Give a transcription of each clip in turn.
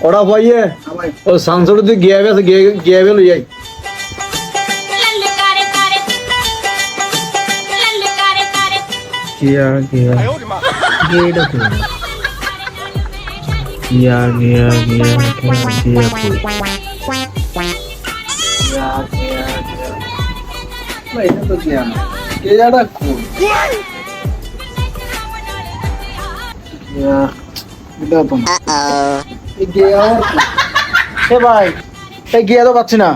ওরা ভাইয়ে ও সানসরে তুই গিয়ে গেছে গিয়ে লই যাই गया गया गया गया गया गया गया ভাই এটা তো গিয়া না গিয়াটা কোন গিয়া এটা তো এই গিয়া এ ভাই এই গিয়া তো পাচ্ছি না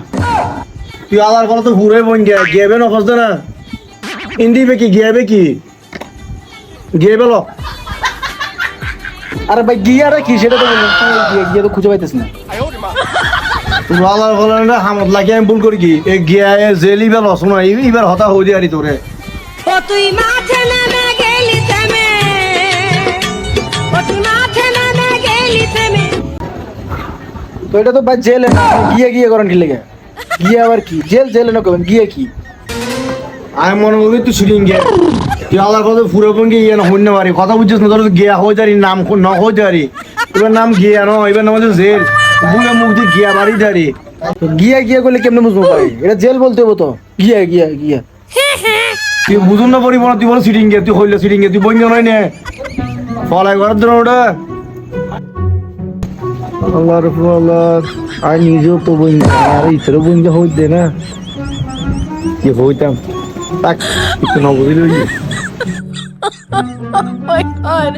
তুই আলার বলা তো ঘুরে বন গিয়াবে না ফসদে না হিন্দি বে কি গিয়াবে কি গিয়ে বেলো আরে ভাই গিয়াটা কি সেটা তো বলুন গিয়া তো খুঁজে পাইতেছ না তুই আলার বলা না হামত লাগে আমি ভুল করি কি এই গিয়া জেলি বেলো শোনা এবার হতা হই দিয়ারি তোরে ও তুই মাঠে নেমে গেলি থেমে ও তুই মাঠে নেমে গেলি থেমে তো এটা তো ভাই জেলে না গিয়ে করেন কি লেগে গিয়ে আবার কি জেলে না করবেন গিয়ে কি আমি মনে করি তুই শুটিং গিয়ে তুই আলার কথা ফুরে পঙ্গে ইয়ে না হইতে পারি কথা বুঝছিস না তোর গিয়া হয়ে যারি নাম ন হয়ে যারি এবার নাম গিয়া ন এবার নাম হচ্ছে জেল বুকে মুখ দিয়ে গিয়া বাড়ি যারি গিয়া করলে কেমনে বুঝবো ভাই এটা জেল বলতে হবো তো গিয়া তুই বুঝুন না পড়ি তুই বল সিটিং গিয়ে তুই হইলে সিটিং গিয়ে তুই বই নয় নে ফলাই করার জন্য ওটা আল্লাহ আর নিজেও তো বই আর ইতরে বই হইতে না কি হইতাম tak itu nopo dulu. Oh my god.